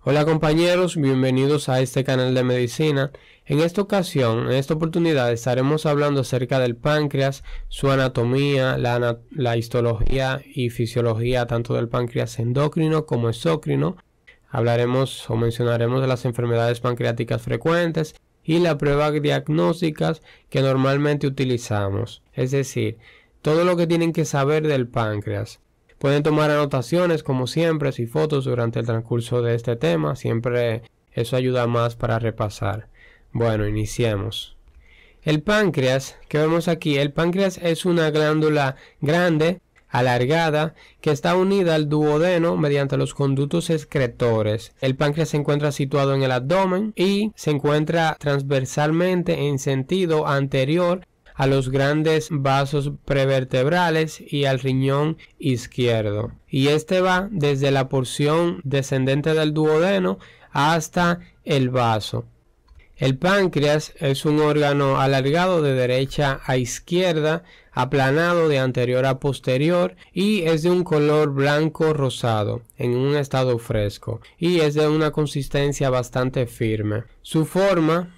Hola compañeros, bienvenidos a este canal de medicina. En esta ocasión, en esta oportunidad, estaremos hablando acerca del páncreas, su anatomía, la histología y fisiología tanto del páncreas endocrino como exócrino. Hablaremos o mencionaremos de las enfermedades pancreáticas frecuentes y las pruebas diagnósticas que normalmente utilizamos. Es decir, todo lo que tienen que saber del páncreas. Pueden tomar anotaciones como siempre y fotos durante el transcurso de este tema. Siempre eso ayuda más para repasar. Bueno, iniciemos. El páncreas que vemos aquí, el páncreas es una glándula grande, alargada, que está unida al duodeno mediante los conductos excretores. El páncreas se encuentra situado en el abdomen y se encuentra transversalmente en sentido anterior a los grandes vasos prevertebrales y al riñón izquierdo. Y este va desde la porción descendente del duodeno hasta el vaso. El páncreas es un órgano alargado de derecha a izquierda, aplanado de anterior a posterior y es de un color blanco rosado en un estado fresco y es de una consistencia bastante firme. Su forma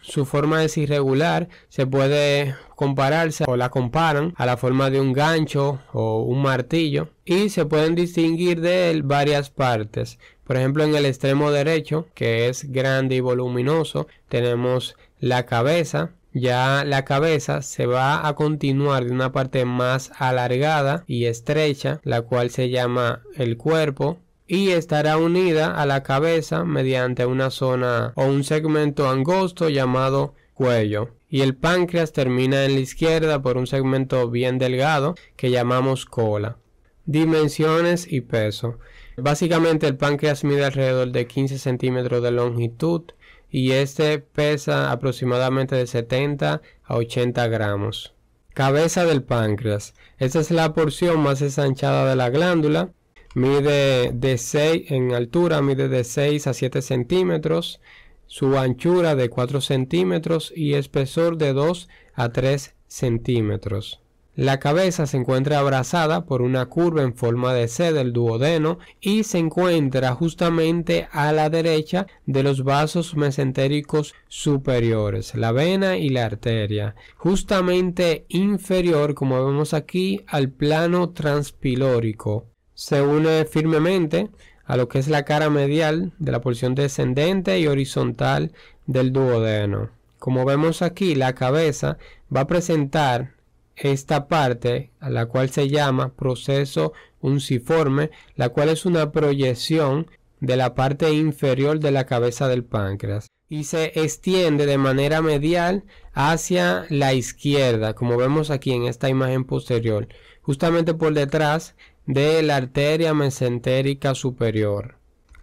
es irregular, se puede compararse o la comparan a la forma de un gancho o un martillo y se pueden distinguir de él varias partes. Por ejemplo, en el extremo derecho, que es grande y voluminoso, tenemos la cabeza. Ya la cabeza se va a continuar de una parte más alargada y estrecha, la cual se llama el cuerpo, y estará unida a la cabeza mediante una zona o un segmento angosto llamado cuello. Y el páncreas termina en la izquierda por un segmento bien delgado que llamamos cola. Dimensiones y peso. Básicamente el páncreas mide alrededor de 15 centímetros de longitud y este pesa aproximadamente de 70 a 80 gramos. Cabeza del páncreas. Esta es la porción más ensanchada de la glándula. Mide de 6 en altura, mide de 6 a 7 centímetros. Su anchura de 4 centímetros y espesor de 2 a 3 centímetros. La cabeza se encuentra abrazada por una curva en forma de C del duodeno y se encuentra justamente a la derecha de los vasos mesentéricos superiores, la vena y la arteria, justamente inferior, como vemos aquí, al plano transpilórico. Se une firmemente a lo que es la cara medial de la porción descendente y horizontal del duodeno. Como vemos aquí, la cabeza va a presentar esta parte a la cual se llama proceso unciforme, la cual es una proyección de la parte inferior de la cabeza del páncreas y se extiende de manera medial hacia la izquierda, como vemos aquí en esta imagen posterior, justamente por detrás de la arteria mesentérica superior.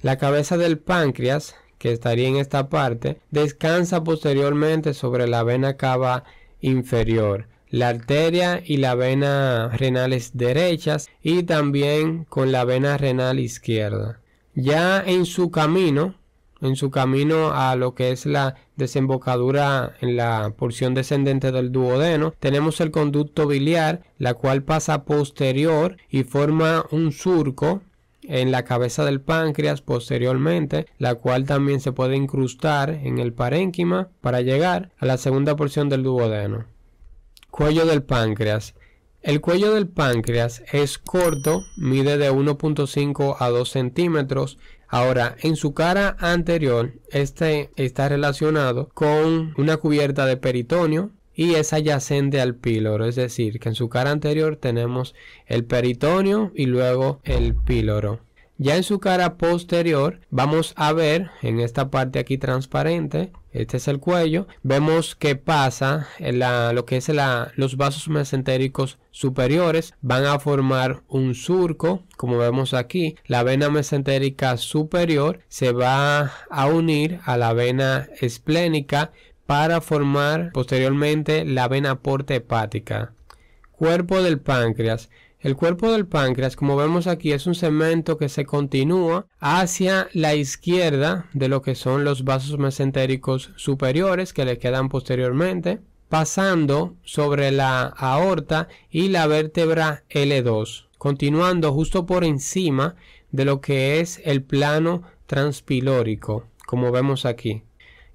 La cabeza del páncreas, que estaría en esta parte, descansa posteriormente sobre la vena cava inferior, la arteria y la vena renales derechas y también con la vena renal izquierda. Ya en su camino a lo que es la desembocadura en la porción descendente del duodeno, tenemos el conducto biliar, la cual pasa posterior y forma un surco en la cabeza del páncreas posteriormente, la cual también se puede incrustar en el parénquima para llegar a la segunda porción del duodeno. Cuello del páncreas. El cuello del páncreas es corto, mide de 1.5 a 2 centímetros. Ahora, en su cara anterior, este está relacionado con una cubierta de peritoneo y es adyacente al píloro, es decir, que en su cara anterior tenemos el peritoneo y luego el píloro. Ya en su cara posterior vamos a ver en esta parte aquí transparente, este es el cuello, vemos que pasa lo que es los vasos mesentéricos superiores, van a formar un surco, como vemos aquí, la vena mesentérica superior se va a unir a la vena esplénica para formar posteriormente la vena porta hepática. Cuerpo del páncreas. El cuerpo del páncreas, como vemos aquí, es un segmento que se continúa hacia la izquierda de lo que son los vasos mesentéricos superiores que le quedan posteriormente, pasando sobre la aorta y la vértebra L2, continuando justo por encima de lo que es el plano transpilórico, como vemos aquí,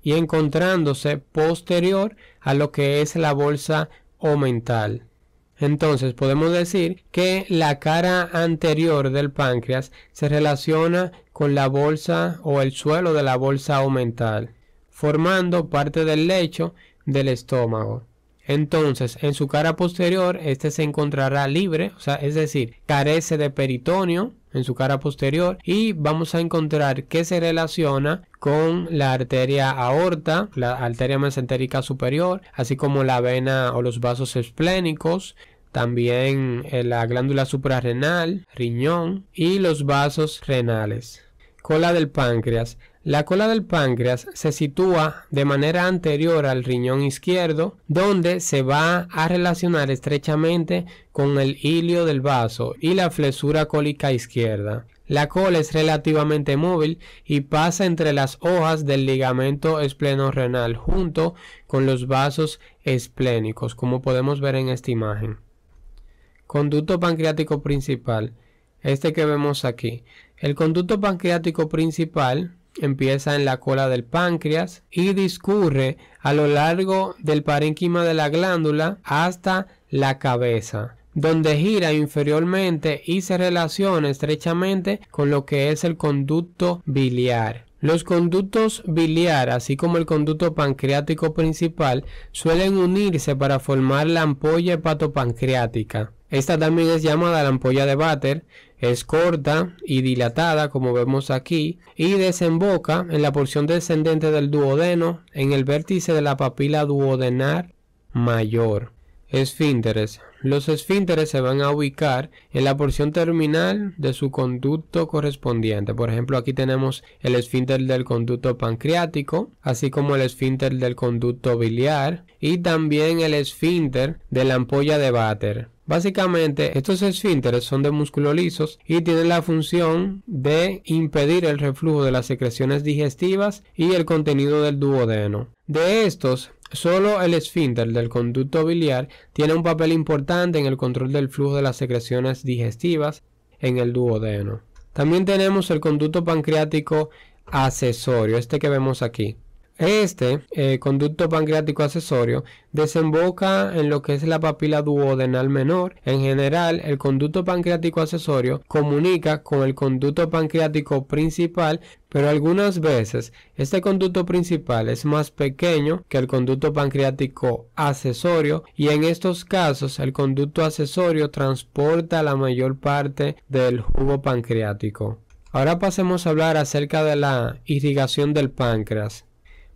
y encontrándose posterior a lo que es la bolsa omental. Entonces podemos decir que la cara anterior del páncreas se relaciona con la bolsa o el suelo de la bolsa omental, formando parte del lecho del estómago. Entonces, en su cara posterior, este se encontrará libre, es decir, carece de peritoneo en su cara posterior, y vamos a encontrar que se relaciona con la arteria aorta, la arteria mesentérica superior, así como la vena o los vasos esplénicos, también la glándula suprarrenal, riñón y los vasos renales. Cola del páncreas. La cola del páncreas se sitúa de manera anterior al riñón izquierdo, donde se va a relacionar estrechamente con el hilio del vaso y la flexura cólica izquierda. La cola es relativamente móvil y pasa entre las hojas del ligamento esplenorrenal junto con los vasos esplénicos, como podemos ver en esta imagen. Conducto pancreático principal, este que vemos aquí. El conducto pancreático principal empieza en la cola del páncreas y discurre a lo largo del parénquima de la glándula hasta la cabeza, donde gira inferiormente y se relaciona estrechamente con lo que es el conducto biliar. Los conductos biliar, así como el conducto pancreático principal, suelen unirse para formar la ampolla hepatopancreática. Esta también es llamada la ampolla de Vater, es corta y dilatada, como vemos aquí, y desemboca en la porción descendente del duodeno, en el vértice de la papila duodenal mayor. Esfínteres. Los esfínteres se van a ubicar en la porción terminal de su conducto correspondiente. Por ejemplo, aquí tenemos el esfínter del conducto pancreático, así como el esfínter del conducto biliar y también el esfínter de la ampolla de Vater. Básicamente, estos esfínteres son de músculo lisos y tienen la función de impedir el reflujo de las secreciones digestivas y el contenido del duodeno. De estos, solo el esfínter del conducto biliar tiene un papel importante en el control del flujo de las secreciones digestivas en el duodeno. También tenemos el conducto pancreático accesorio, este que vemos aquí. Este conducto pancreático accesorio desemboca en lo que es la papila duodenal menor. En general, el conducto pancreático accesorio comunica con el conducto pancreático principal, pero algunas veces este conducto principal es más pequeño que el conducto pancreático accesorio, y en estos casos el conducto accesorio transporta la mayor parte del jugo pancreático. Ahora pasemos a hablar acerca de la irrigación del páncreas.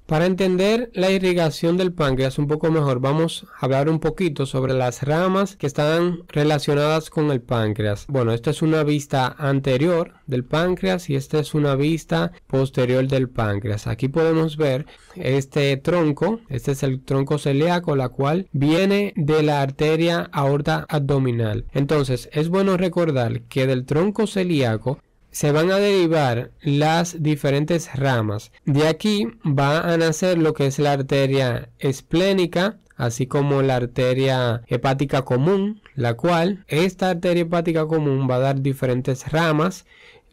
Para entender la irrigación del páncreas un poco mejor, vamos a hablar un poquito sobre las ramas que están relacionadas con el páncreas. Bueno, esta es una vista anterior del páncreas y esta es una vista posterior del páncreas. Aquí podemos ver este tronco, este es el tronco celíaco, la cual viene de la arteria aorta abdominal. Entonces, es bueno recordar que del tronco celíaco se van a derivar las diferentes ramas. De aquí va a nacer lo que es la arteria esplénica, así como la arteria hepática común, la cual esta arteria hepática común va a dar diferentes ramas.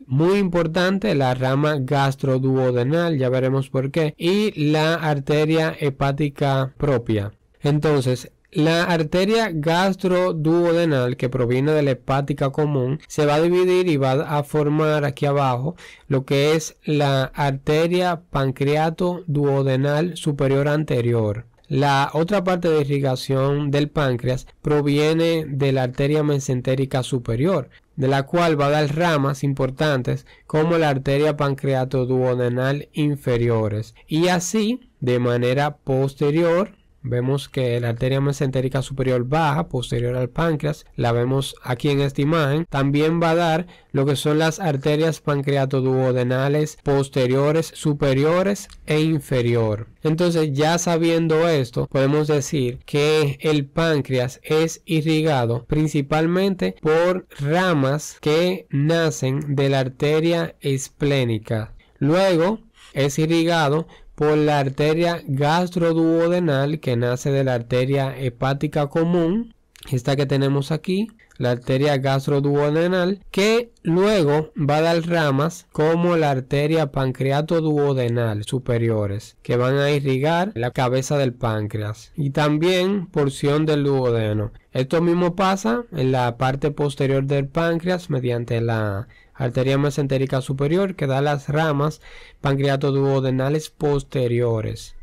Muy importante, la rama gastroduodenal, ya veremos por qué, y la arteria hepática propia. Entonces, la arteria gastroduodenal, que proviene de la hepática común, se va a dividir y va a formar aquí abajo lo que es la arteria pancreato-duodenal superior anterior. La otra parte de irrigación del páncreas proviene de la arteria mesentérica superior, de la cual va a dar ramas importantes como la arteria pancreato-duodenal inferiores. Y así, de manera posterior, vemos que la arteria mesentérica superior baja, posterior al páncreas, la vemos aquí en esta imagen. También va a dar lo que son las arterias pancreatoduodenales posteriores, superiores e inferior. Entonces, ya sabiendo esto, podemos decir que el páncreas es irrigado principalmente por ramas que nacen de la arteria esplénica. Luego, es irrigado por la arteria gastroduodenal, que nace de la arteria hepática común, esta que tenemos aquí, la arteria gastroduodenal, que luego va a dar ramas como la arteria pancreatoduodenal superiores, que van a irrigar la cabeza del páncreas y también porción del duodeno. Esto mismo pasa en la parte posterior del páncreas mediante la arteria mesentérica superior, que da las ramas pancreatoduodenales posteriores.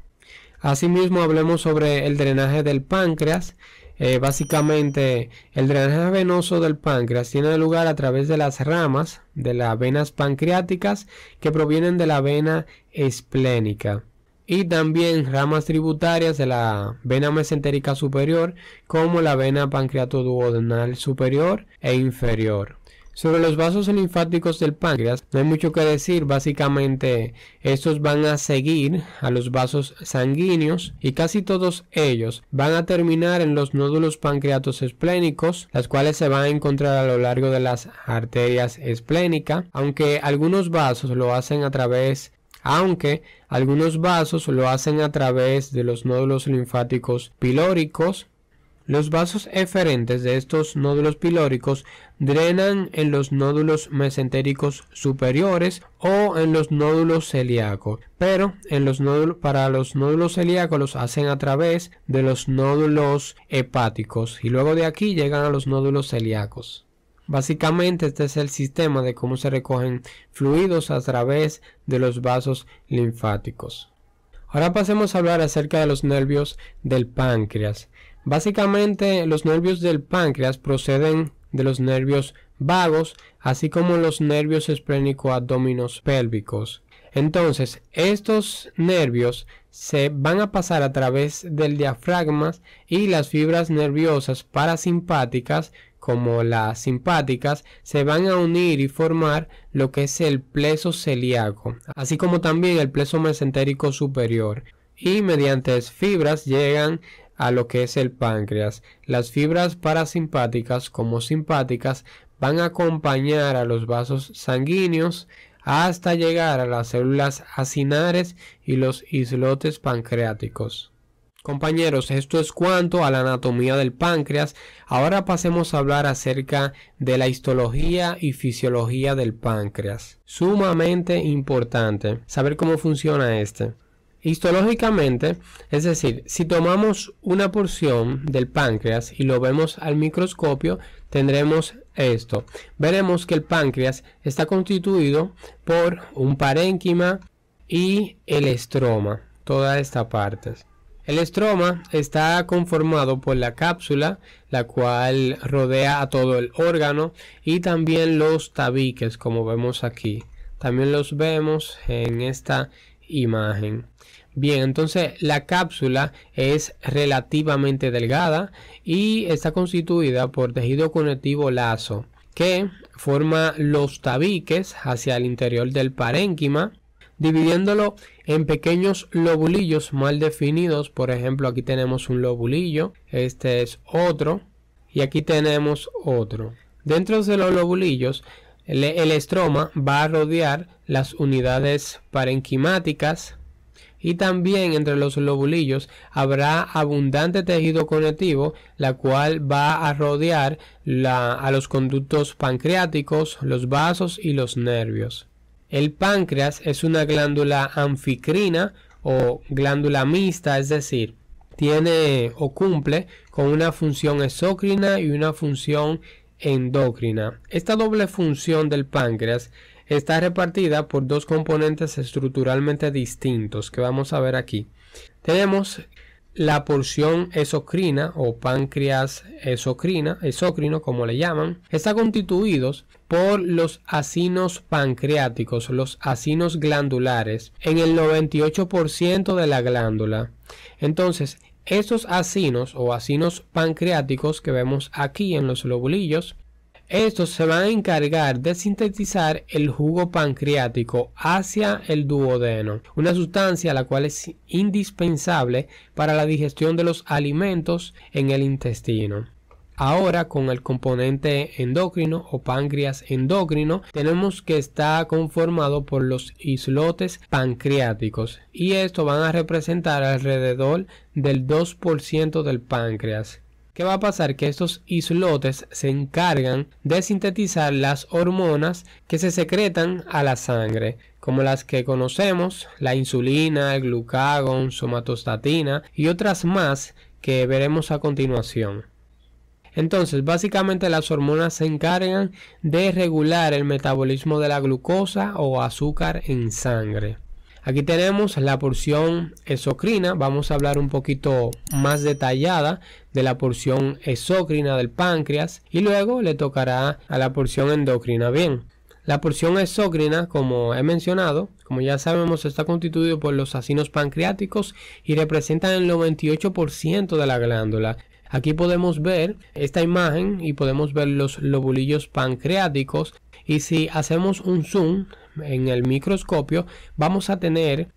Asimismo, hablemos sobre el drenaje del páncreas. Básicamente, el drenaje venoso del páncreas tiene lugar a través de las ramas de las venas pancreáticas que provienen de la vena esplénica y también ramas tributarias de la vena mesentérica superior, como la vena pancreatoduodenal superior e inferior. Sobre los vasos linfáticos del páncreas no hay mucho que decir. Básicamente estos van a seguir a los vasos sanguíneos y casi todos ellos van a terminar en los nódulos pancreatos esplénicos, las cuales se van a encontrar a lo largo de las arterias esplénicas, aunque algunos vasos lo hacen a través de los nódulos linfáticos pilóricos. Los vasos eferentes de estos nódulos pilóricos drenan en los nódulos mesentéricos superiores o en los nódulos celíacos, pero para los nódulos celíacos los hacen a través de los nódulos hepáticos y luego de aquí llegan a los nódulos celíacos. Básicamente este es el sistema de cómo se recogen fluidos a través de los vasos linfáticos. Ahora pasemos a hablar acerca de los nervios del páncreas. Básicamente los nervios del páncreas proceden de los nervios vagos, así como los nervios esplénico-abdóminos pélvicos. Entonces, estos nervios se van a pasar a través del diafragma y las fibras nerviosas parasimpáticas, como las simpáticas, se van a unir y formar lo que es el pleso celíaco, así como también el pleso mesentérico superior, y mediante fibras llegan a lo que es el páncreas. Las fibras parasimpáticas como simpáticas van a acompañar a los vasos sanguíneos hasta llegar a las células acinares y los islotes pancreáticos. Compañeros, esto es cuanto a la anatomía del páncreas. Ahora pasemos a hablar acerca de la histología y fisiología del páncreas. Sumamente importante saber cómo funciona este. Histológicamente, es decir, si tomamos una porción del páncreas y lo vemos al microscopio, tendremos esto. Veremos que el páncreas está constituido por un parénquima y el estroma, toda esta parte. El estroma está conformado por la cápsula, la cual rodea a todo el órgano, y también los tabiques, como vemos aquí. También los vemos en esta imagen. Bien, entonces la cápsula es relativamente delgada y está constituida por tejido conectivo laso que forma los tabiques hacia el interior del parénquima, dividiéndolo en pequeños lobulillos mal definidos. Por ejemplo, aquí tenemos un lobulillo, este es otro y aquí tenemos otro. Dentro de los lobulillos, el estroma va a rodear las unidades parenquimáticas, y también entre los lobulillos habrá abundante tejido conectivo, la cual va a rodear a los conductos pancreáticos, los vasos y los nervios. El páncreas es una glándula anficrina o glándula mixta, es decir, tiene o cumple con una función exócrina y una función endocrina. Esta doble función del páncreas está repartida por dos componentes estructuralmente distintos que vamos a ver aquí. Tenemos la porción exocrina o páncreas exócrino como le llaman. Está constituidos por los acinos pancreáticos, los acinos glandulares, en el 98% de la glándula. Entonces, estos acinos o acinos pancreáticos que vemos aquí en los lobulillos, estos se van a encargar de sintetizar el jugo pancreático hacia el duodeno, una sustancia la cual es indispensable para la digestión de los alimentos en el intestino. Ahora, con el componente endocrino o páncreas endocrino, tenemos que está conformado por los islotes pancreáticos, y estos van a representar alrededor del 2% del páncreas. ¿Qué va a pasar? Que estos islotes se encargan de sintetizar las hormonas que se secretan a la sangre, como las que conocemos, la insulina, el glucagón, somatostatina y otras más que veremos a continuación. Entonces, básicamente las hormonas se encargan de regular el metabolismo de la glucosa o azúcar en sangre. Aquí tenemos la porción exocrina. Vamos a hablar un poquito más detallada de la porción exócrina del páncreas y luego le tocará a la porción endocrina. Bien, la porción exócrina, como he mencionado, como ya sabemos, está constituido por los acinos pancreáticos y representan el 98% de la glándula. Aquí podemos ver esta imagen y podemos ver los lobulillos pancreáticos, y si hacemos un zoom en el microscopio vamos a tener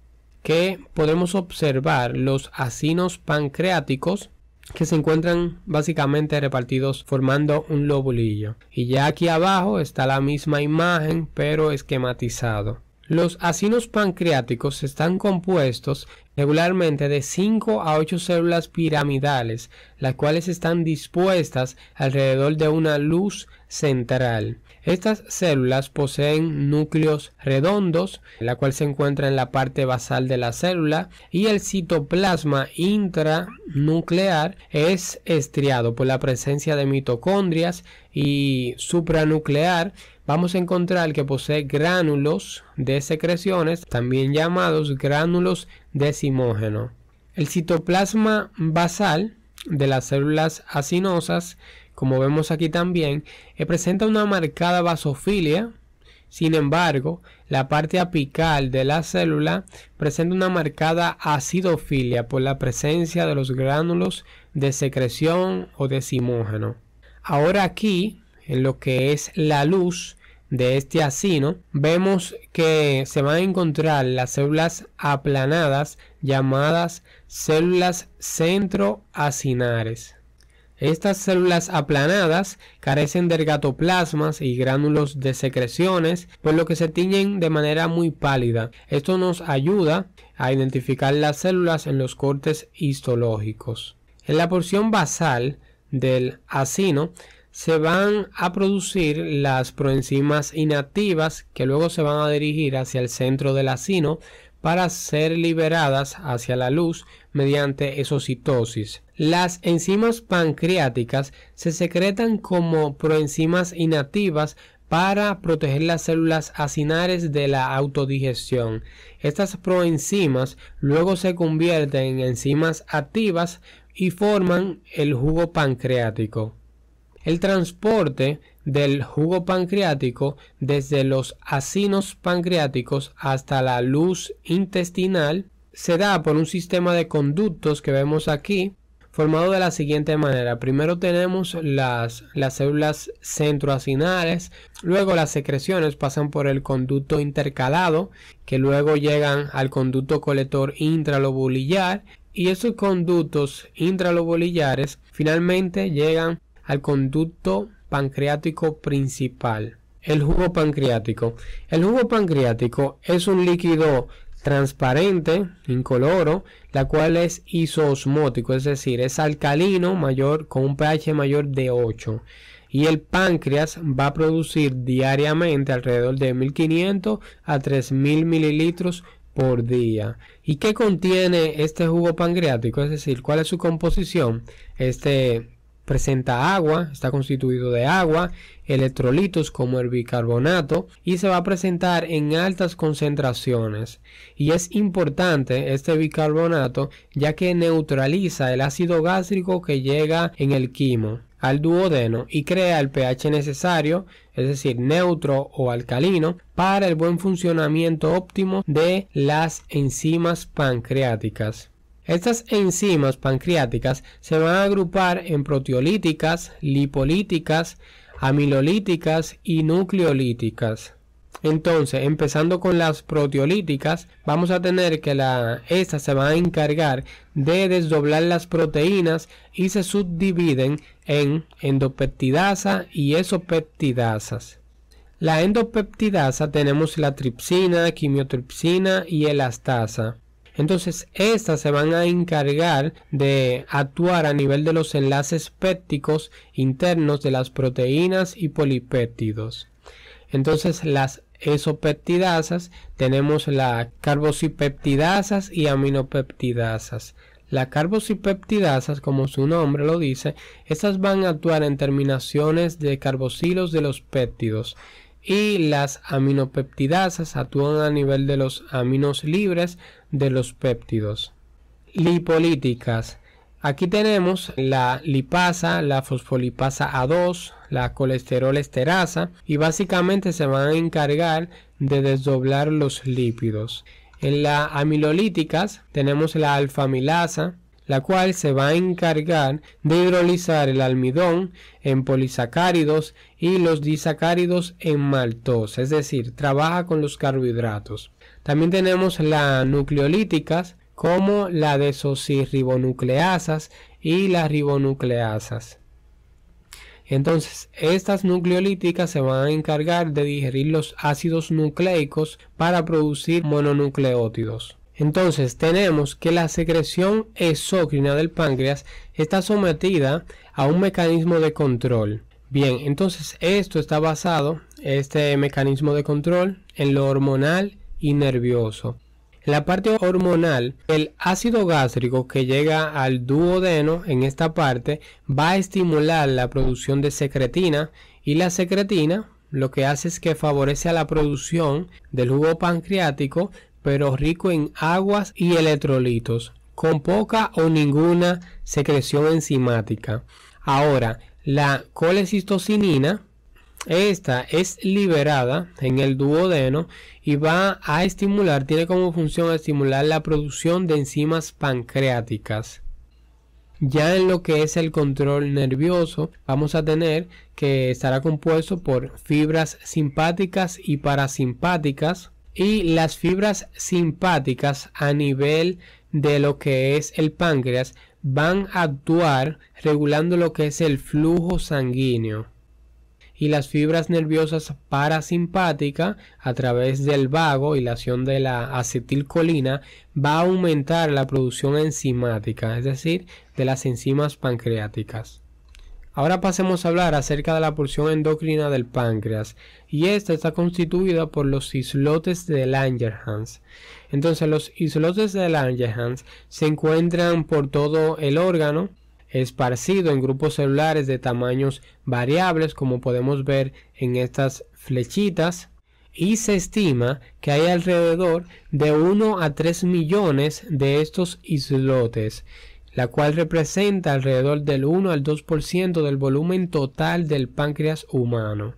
que podemos observar los acinos pancreáticos que se encuentran básicamente repartidos formando un lobulillo, y ya aquí abajo está la misma imagen pero esquematizado. Los acinos pancreáticos están compuestos regularmente de 5 a 8 células piramidales, las cuales están dispuestas alrededor de una luz central. Estas células poseen núcleos redondos, la cual se encuentra en la parte basal de la célula, y el citoplasma intranuclear es estriado por la presencia de mitocondrias, y supranuclear vamos a encontrar que posee gránulos de secreciones, también llamados gránulos decimógenos. El citoplasma basal de las células acinosas, como vemos aquí también, presenta una marcada basofilia. Sin embargo, la parte apical de la célula presenta una marcada acidofilia por la presencia de los gránulos de secreción o decimógeno. Ahora aquí, en lo que es la luz de este acino, vemos que se van a encontrar las células aplanadas llamadas células centroacinares. Estas células aplanadas carecen de ergatoplasmas y gránulos de secreciones, por lo que se tiñen de manera muy pálida. Esto nos ayuda a identificar las células en los cortes histológicos. En la porción basal del acino se van a producir las proenzimas inactivas que luego se van a dirigir hacia el centro del acino para ser liberadas hacia la luz mediante exocitosis. Las enzimas pancreáticas se secretan como proenzimas inactivas para proteger las células acinares de la autodigestión. Estas proenzimas luego se convierten en enzimas activas y forman el jugo pancreático. El transporte del jugo pancreático desde los acinos pancreáticos hasta la luz intestinal se da por un sistema de conductos que vemos aquí, formado de la siguiente manera. Primero tenemos las células centroacinales, luego las secreciones pasan por el conducto intercalado, que luego llegan al conducto colector intralobulillar, y esos conductos intralobulillares finalmente llegan al conducto pancreático principal. El jugo pancreático. El jugo pancreático es un líquido transparente, incoloro, la cual es isoosmótico, es decir, es alcalino mayor con un pH mayor de 8. Y el páncreas va a producir diariamente alrededor de 1500 a 3000 mililitros por día. ¿Y qué contiene este jugo pancreático? Es decir, ¿cuál es su composición? Presenta agua, está constituido de agua, electrolitos como el bicarbonato, y se va a presentar en altas concentraciones. Y es importante este bicarbonato ya que neutraliza el ácido gástrico que llega en el quimo al duodeno y crea el pH necesario, es decir, neutro o alcalino, para el buen funcionamiento óptimo de las enzimas pancreáticas. Estas enzimas pancreáticas se van a agrupar en proteolíticas, lipolíticas, amilolíticas y nucleolíticas. Entonces, empezando con las proteolíticas, vamos a tener que estas se van a encargar de desdoblar las proteínas y se subdividen en endopeptidasa y esopeptidasas. La endopeptidasa tenemos la tripsina, quimiotripsina y elastasa. Entonces, estas se van a encargar de actuar a nivel de los enlaces pépticos internos de las proteínas y polipéptidos. Entonces, las esopeptidasas, tenemos las carboxipeptidasas y aminopeptidasas. Las carboxipeptidasas, como su nombre lo dice, estas van a actuar en terminaciones de carboxilos de los péptidos, y las aminopeptidasas actúan a nivel de los aminos libres de los péptidos. Lipolíticas. Aquí tenemos la lipasa, la fosfolipasa A2, la colesterol esterasa, y básicamente se van a encargar de desdoblar los lípidos. En las amilolíticas tenemos la alfa-amilasa, la cual se va a encargar de hidrolizar el almidón en polisacáridos y los disacáridos en maltosa, es decir, trabaja con los carbohidratos. También tenemos las nucleolíticas, como la desoxirribonucleasas y las ribonucleasas. Entonces, estas nucleolíticas se van a encargar de digerir los ácidos nucleicos para producir mononucleótidos. Entonces, tenemos que la secreción exócrina del páncreas está sometida a un mecanismo de control. Bien, entonces esto está basado, este mecanismo de control, en lo hormonal y nervioso. En la parte hormonal, el ácido gástrico que llega al duodeno en esta parte va a estimular la producción de secretina, y la secretina lo que hace es que favorece a la producción del jugo pancreático, pero rico en aguas y electrolitos, con poca o ninguna secreción enzimática. Ahora, la colecistocinina, esta es liberada en el duodeno y va a estimular, tiene como función estimular la producción de enzimas pancreáticas. Ya en lo que es el control nervioso, vamos a tener que estará compuesto por fibras simpáticas y parasimpáticas, y las fibras simpáticas a nivel de lo que es el páncreas van a actuar regulando lo que es el flujo sanguíneo, y las fibras nerviosas parasimpáticas a través del vago y la acción de la acetilcolina va a aumentar la producción enzimática, es decir, de las enzimas pancreáticas. Ahora pasemos a hablar acerca de la porción endocrina del páncreas, y esta está constituida por los islotes de Langerhans. Entonces, los islotes de Langerhans se encuentran por todo el órgano, esparcido en grupos celulares de tamaños variables, como podemos ver en estas flechitas, y se estima que hay alrededor de 1 a 3 millones de estos islotes, la cual representa alrededor del 1 al 2% del volumen total del páncreas humano.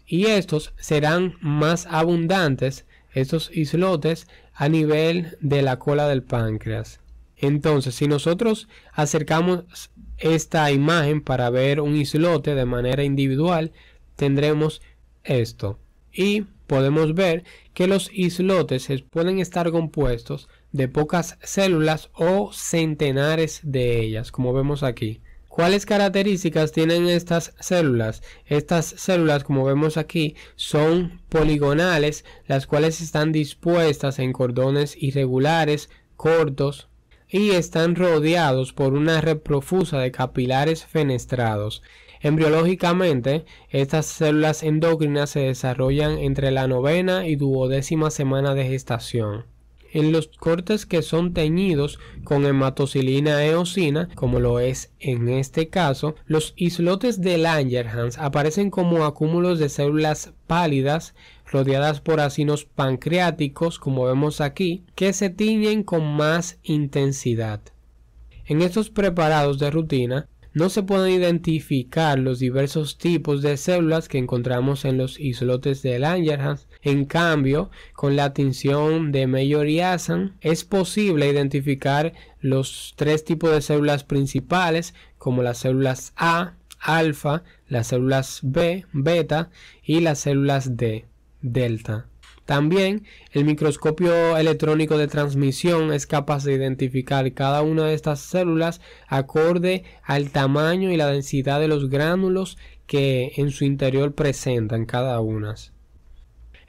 Y estos serán más abundantes, estos islotes, a nivel de la cola del páncreas. Entonces, si nosotros acercamos esta imagen para ver un islote de manera individual, tendremos esto. Y podemos ver que los islotes pueden estar compuestos de pocas células o centenares de ellas, como vemos aquí. ¿Cuáles características tienen estas células? Estas células, como vemos aquí, son poligonales, las cuales están dispuestas en cordones irregulares, cortos, y están rodeados por una red profusa de capilares fenestrados. Embriológicamente, estas células endocrinas se desarrollan entre la 9ª y 12ª semana de gestación. En los cortes que son teñidos con hematocilina eosina, como lo es en este caso, los islotes de Langerhans aparecen como acúmulos de células pálidas rodeadas por acinos pancreáticos, como vemos aquí, que se tiñen con más intensidad. En estos preparados de rutina no se pueden identificar los diversos tipos de células que encontramos en los islotes de Langerhans. En cambio, con la tinción de Meyer-Yazan es posible identificar los 3 tipos de células principales, como las células A, alfa, las células B, beta, y las células D, delta. También el microscopio electrónico de transmisión es capaz de identificar cada una de estas células acorde al tamaño y la densidad de los gránulos que en su interior presentan cada una.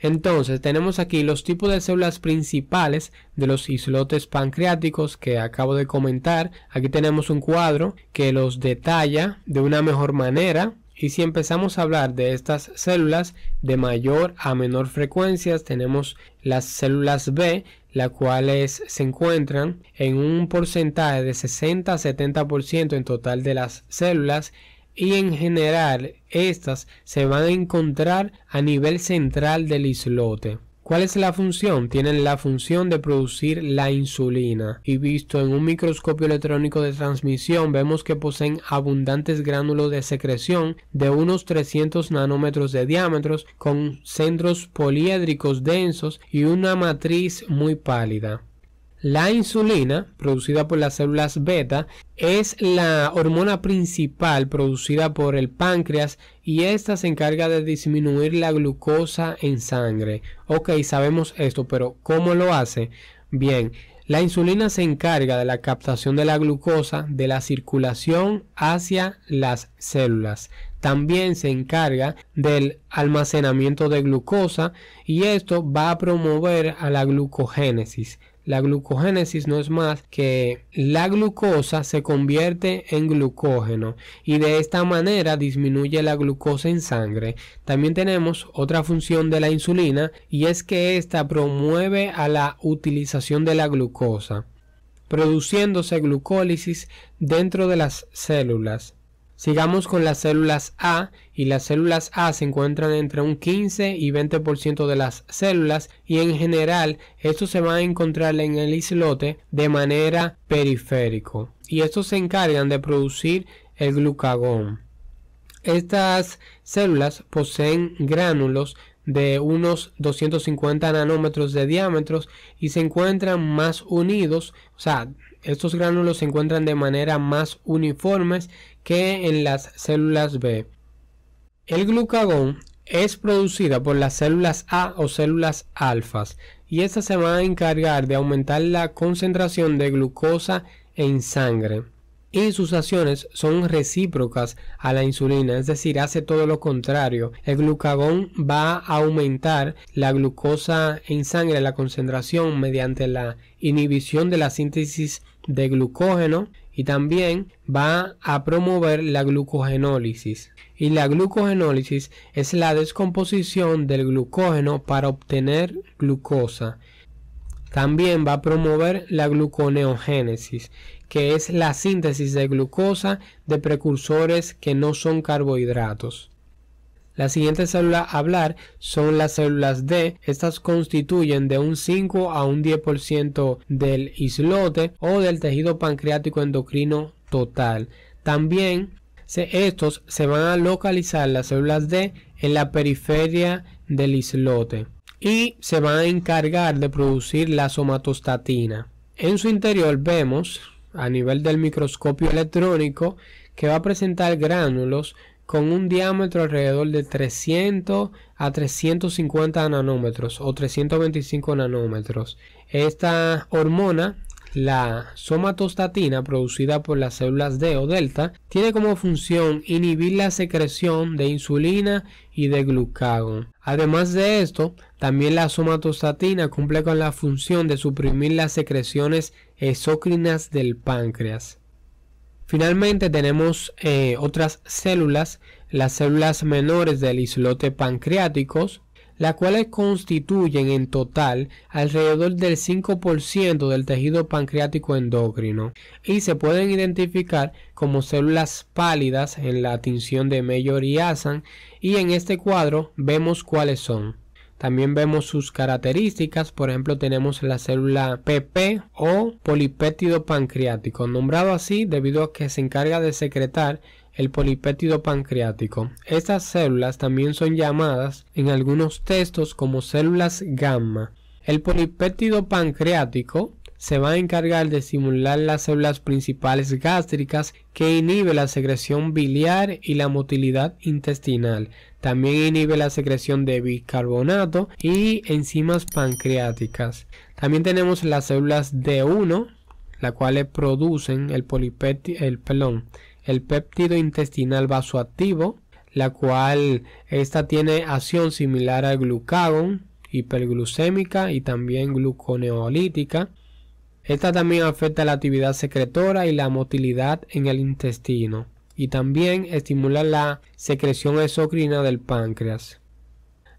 Entonces tenemos aquí los tipos de células principales de los islotes pancreáticos que acabo de comentar. Aquí tenemos un cuadro que los detalla de una mejor manera. Y si empezamos a hablar de estas células de mayor a menor frecuencia, tenemos las células B, las cuales se encuentran en un porcentaje de 60 a 70% en total de las células. Y en general estas se van a encontrar a nivel central del islote. ¿Cuál es la función? Tienen la función de producir la insulina, y visto en un microscopio electrónico de transmisión vemos que poseen abundantes gránulos de secreción de unos 300 nanómetros de diámetro con centros poliédricos densos y una matriz muy pálida. La insulina, producida por las células beta, es la hormona principal producida por el páncreas y esta se encarga de disminuir la glucosa en sangre. Ok, sabemos esto, pero ¿cómo lo hace? Bien, la insulina se encarga de la captación de la glucosa de la circulación hacia las células. También se encarga del almacenamiento de glucosa y esto va a promover a la glucogénesis. La glucogénesis no es más que la glucosa se convierte en glucógeno y de esta manera disminuye la glucosa en sangre. También tenemos otra función de la insulina y es que esta promueve a la utilización de la glucosa, produciéndose glucólisis dentro de las células. Sigamos con las células A, y las células A se encuentran entre un 15 y 20% de las células y en general esto se va a encontrar en el islote de manera periférico y estos se encargan de producir el glucagón. Estas células poseen gránulos de unos 250 nanómetros de diámetro y se encuentran más unidos, o sea, estos gránulos se encuentran de manera más uniformes que en las células B. El glucagón es producida por las células A o células alfas y estas se van a encargar de aumentar la concentración de glucosa en sangre. Y sus acciones son recíprocas a la insulina, es decir, hace todo lo contrario. El glucagón va a aumentar la glucosa en sangre, la concentración mediante la inhibición de la síntesis de glucógeno y también va a promover la glucogenólisis. Y la glucogenólisis es la descomposición del glucógeno para obtener glucosa. También va a promover la gluconeogénesis, que es la síntesis de glucosa de precursores que no son carbohidratos. La siguiente célula a hablar son las células D. Estas constituyen de un 5 a un 10% del islote o del tejido pancreático endocrino total. También estos se van a localizar, las células D, en la periferia del islote y se van a encargar de producir la somatostatina. En su interior vemos a nivel del microscopio electrónico que va a presentar gránulos con un diámetro alrededor de 300 a 350 nanómetros o 325 nanómetros. Esta hormona, la somatostatina, producida por las células D o delta, tiene como función inhibir la secreción de insulina y de glucagón. Además de esto, también la somatostatina cumple con la función de suprimir las secreciones exócrinas del páncreas. Finalmente tenemos otras células, las células menores del islote pancreáticos, las cuales constituyen en total alrededor del 5% del tejido pancreático endocrino y se pueden identificar como células pálidas en la tinción de Mayor y Asan, y en este cuadro vemos cuáles son. También vemos sus características, por ejemplo tenemos la célula PP o polipéptido pancreático, nombrado así debido a que se encarga de secretar el polipéptido pancreático. Estas células también son llamadas en algunos textos como células gamma. El polipéptido pancreático se va a encargar de estimular las células principales gástricas que inhibe la secreción biliar y la motilidad intestinal. También inhibe la secreción de bicarbonato y enzimas pancreáticas. También tenemos las células D1, las cuales producen el péptido intestinal vasoactivo, la cual esta tiene acción similar al glucagón. hiperglucémica y también gluconeolítica. Esta también afecta la actividad secretora y la motilidad en el intestino, y también estimula la secreción exocrina del páncreas.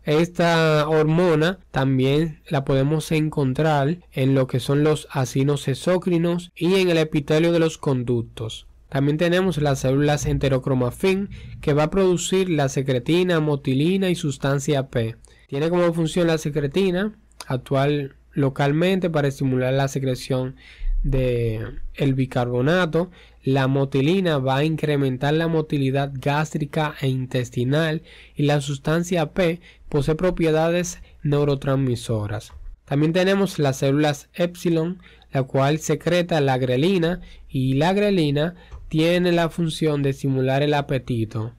Esta hormona también la podemos encontrar en lo que son los acinos exócrinos y en el epitelio de los conductos. También tenemos las células enterocromafin, que va a producir la secretina, motilina y sustancia P. Tiene como función la secretina actuar localmente para estimular la secreción del bicarbonato. La motilina va a incrementar la motilidad gástrica e intestinal, y la sustancia P posee propiedades neurotransmisoras. También tenemos las células epsilon, la cual secreta la grelina, y la grelina tiene la función de estimular el apetito.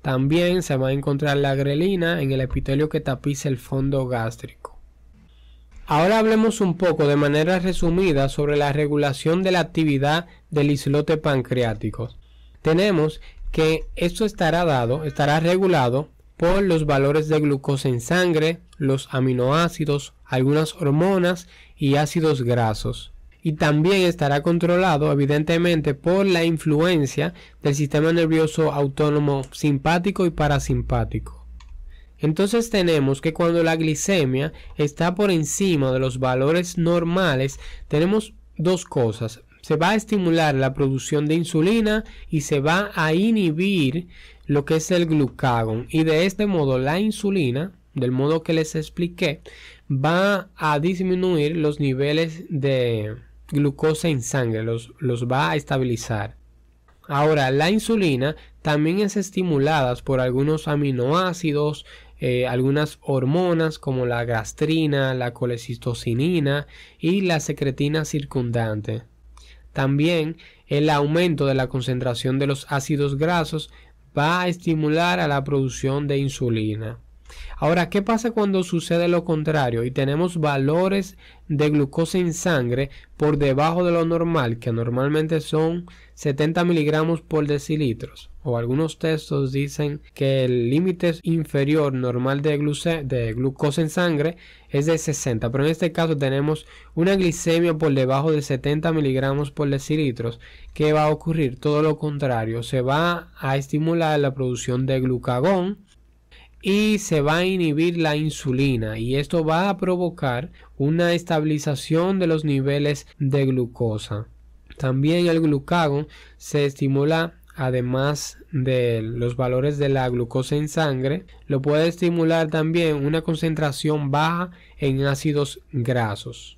También se va a encontrar la grelina en el epitelio que tapiza el fondo gástrico. Ahora hablemos un poco de manera resumida sobre la regulación de la actividad del islote pancreático. Tenemos que esto estará regulado por los valores de glucosa en sangre, los aminoácidos, algunas hormonas y ácidos grasos. Y también estará controlado evidentemente por la influencia del sistema nervioso autónomo simpático y parasimpático. Entonces tenemos que cuando la glicemia está por encima de los valores normales, tenemos dos cosas. Se va a estimular la producción de insulina y se va a inhibir lo que es el glucagón. Y de este modo la insulina, del modo que les expliqué, va a disminuir los niveles de glucosa en sangre, los va a estabilizar. Ahora, la insulina también es estimulada por algunos aminoácidos, algunas hormonas como la gastrina, la colecistocinina y la secretina circundante. También el aumento de la concentración de los ácidos grasos va a estimular a la producción de insulina. Ahora, ¿qué pasa cuando sucede lo contrario y tenemos valores de glucosa en sangre por debajo de lo normal, que normalmente son 70 miligramos por decilitros? O algunos textos dicen que el límite inferior normal de glucosa en sangre es de 60, pero en este caso tenemos una glicemia por debajo de 70 miligramos por decilitros. ¿Qué va a ocurrir? Todo lo contrario, se va a estimular la producción de glucagón y se va a inhibir la insulina, y esto va a provocar una estabilización de los niveles de glucosa. También el glucagón se estimula, además de los valores de la glucosa en sangre, lo puede estimular también una concentración baja en ácidos grasos.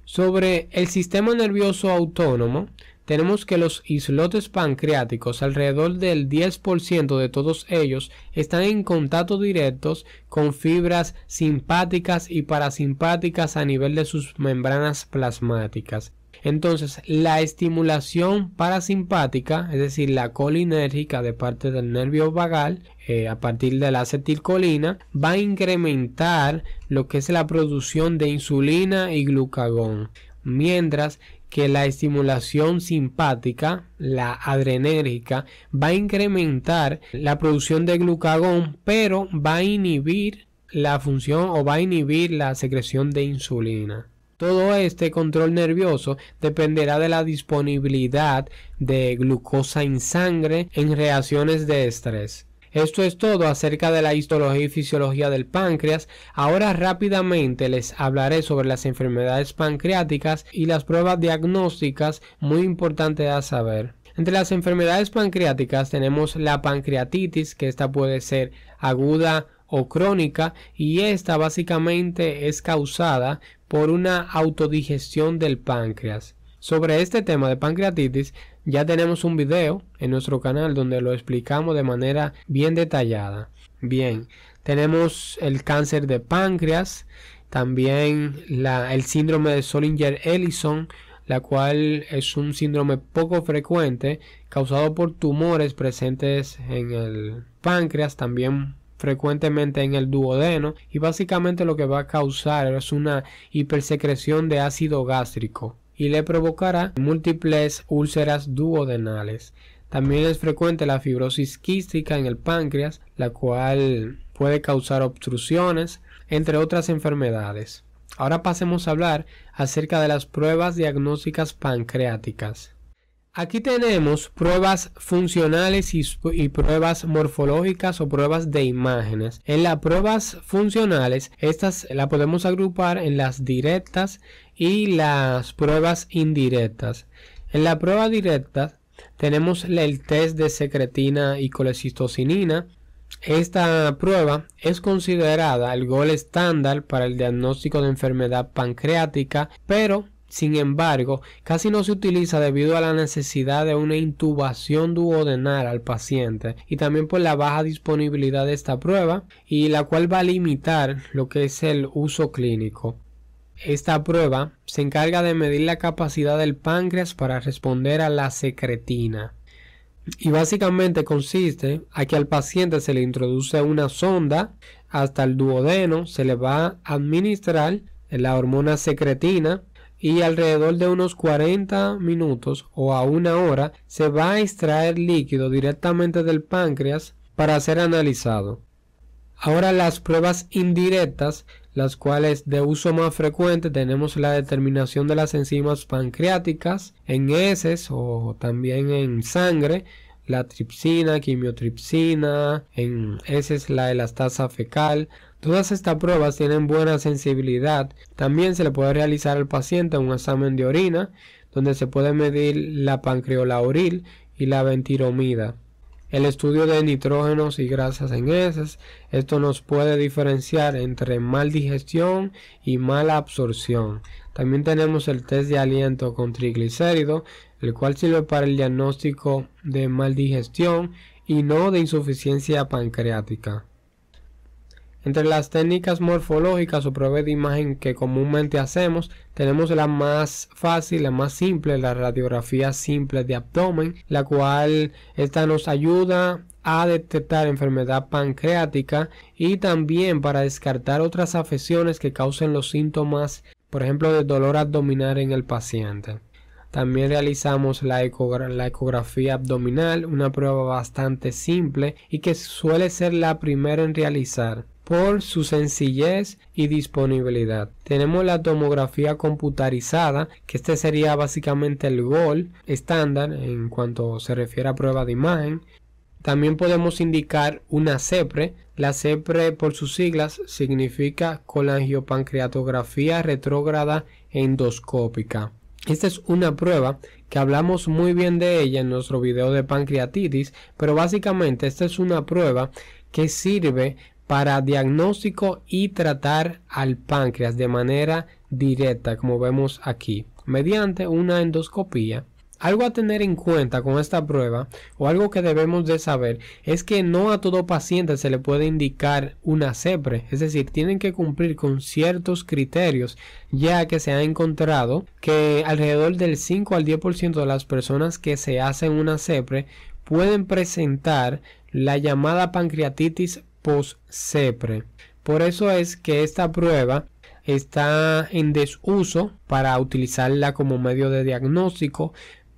Sobre el sistema nervioso autónomo, tenemos que los islotes pancreáticos, alrededor del 10% de todos ellos, están en contacto directos con fibras simpáticas y parasimpáticas a nivel de sus membranas plasmáticas. Entonces, la estimulación parasimpática, es decir, la colinérgica de parte del nervio vagal, a partir de la acetilcolina, va a incrementar lo que es la producción de insulina y glucagón, mientras que la estimulación simpática, la adrenérgica, va a incrementar la producción de glucagón, pero va a inhibir la función o va a inhibir la secreción de insulina. Todo este control nervioso dependerá de la disponibilidad de glucosa en sangre en reacciones de estrés. Esto es todo acerca de la histología y fisiología del páncreas. Ahora rápidamente les hablaré sobre las enfermedades pancreáticas y las pruebas diagnósticas muy importantes a saber. Entre las enfermedades pancreáticas tenemos la pancreatitis, que esta puede ser aguda o crónica, y esta básicamente es causada por una autodigestión del páncreas. Sobre este tema de pancreatitis ya tenemos un video en nuestro canal donde lo explicamos de manera bien detallada. Bien, tenemos el cáncer de páncreas, también el síndrome de Zollinger-Ellison, la cual es un síndrome poco frecuente causado por tumores presentes en el páncreas, también frecuentemente en el duodeno, y básicamente lo que va a causar es una hipersecreción de ácido gástrico y le provocará múltiples úlceras duodenales. También es frecuente la fibrosis quística en el páncreas, la cual puede causar obstrucciones, entre otras enfermedades. Ahora pasemos a hablar acerca de las pruebas diagnósticas pancreáticas. Aquí tenemos pruebas funcionales y pruebas morfológicas o pruebas de imágenes. En las pruebas funcionales, estas las podemos agrupar en las directas y las pruebas indirectas. En la prueba directa tenemos el test de secretina y colecistocinina. Esta prueba es considerada el gold estándar para el diagnóstico de enfermedad pancreática, pero sin embargo, casi no se utiliza debido a la necesidad de una intubación duodenal al paciente y también por la baja disponibilidad de esta prueba, y la cual va a limitar lo que es el uso clínico. Esta prueba se encarga de medir la capacidad del páncreas para responder a la secretina. Y básicamente consiste a que al paciente se le introduce una sonda hasta el duodeno, se le va a administrar la hormona secretina y alrededor de unos 40 minutos o a una hora se va a extraer líquido directamente del páncreas para ser analizado. Ahora las pruebas indirectas, las cuales de uso más frecuente tenemos la determinación de las enzimas pancreáticas en heces o también en sangre, la tripsina, quimiotripsina, en heces la elastasa fecal. Todas estas pruebas tienen buena sensibilidad. También se le puede realizar al paciente un examen de orina donde se puede medir la pancreolauril y la ventiromida. El estudio de nitrógenos y grasas en heces, esto nos puede diferenciar entre mal digestión y mala absorción. También tenemos el test de aliento con triglicéridos, el cual sirve para el diagnóstico de mal digestión y no de insuficiencia pancreática. Entre las técnicas morfológicas o pruebas de imagen que comúnmente hacemos, tenemos la más fácil, la más simple, la radiografía simple de abdomen, la cual esta nos ayuda a detectar enfermedad pancreática y también para descartar otras afecciones que causen los síntomas, por ejemplo, de dolor abdominal en el paciente. También realizamos la ecografía abdominal, una prueba bastante simple y que suele ser la primera en realizar por su sencillez y disponibilidad. Tenemos la tomografía computarizada, que este sería básicamente el gold estándar en cuanto se refiere a prueba de imagen. También podemos indicar una CEPRE. La CEPRE, por sus siglas, significa colangiopancreatografía retrógrada endoscópica. Esta es una prueba que hablamos muy bien de ella en nuestro video de pancreatitis, pero básicamente esta es una prueba que sirve para diagnóstico y tratar al páncreas de manera directa, como vemos aquí, mediante una endoscopía. Algo a tener en cuenta con esta prueba, o algo que debemos de saber, es que no a todo paciente se le puede indicar una CEPRE, es decir, tienen que cumplir con ciertos criterios, ya que se ha encontrado que alrededor del 5 al 10% de las personas que se hacen una CEPRE pueden presentar la llamada pancreatitis post-CEPRE. Por eso es que esta prueba está en desuso para utilizarla como medio de diagnóstico,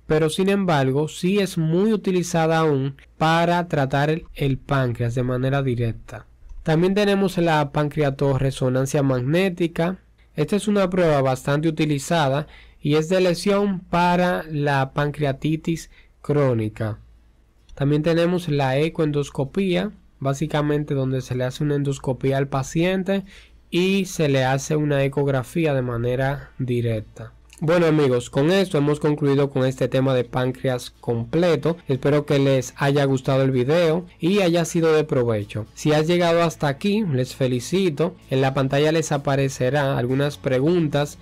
pero sin embargo sí es muy utilizada aún para tratar el páncreas de manera directa. También tenemos la pancreatorresonancia magnética. Esta es una prueba bastante utilizada y es de lesión para la pancreatitis crónica. También tenemos la ecoendoscopía, básicamente donde se le hace una endoscopía al paciente y se le hace una ecografía de manera directa. Bueno amigos, con esto hemos concluido con este tema de páncreas completo. Espero que les haya gustado el video y haya sido de provecho. Si has llegado hasta aquí, les felicito. En la pantalla les aparecerá algunas preguntas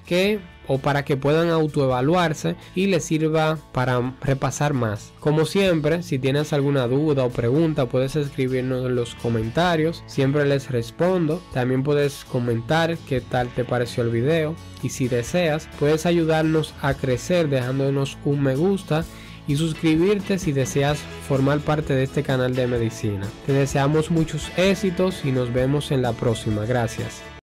para que puedan autoevaluarse y les sirva para repasar más. Como siempre, si tienes alguna duda o pregunta, puedes escribirnos en los comentarios, siempre les respondo. También puedes comentar qué tal te pareció el video y si deseas, puedes ayudarnos a crecer dejándonos un me gusta y suscribirte si deseas formar parte de este canal de medicina. Te deseamos muchos éxitos y nos vemos en la próxima. Gracias.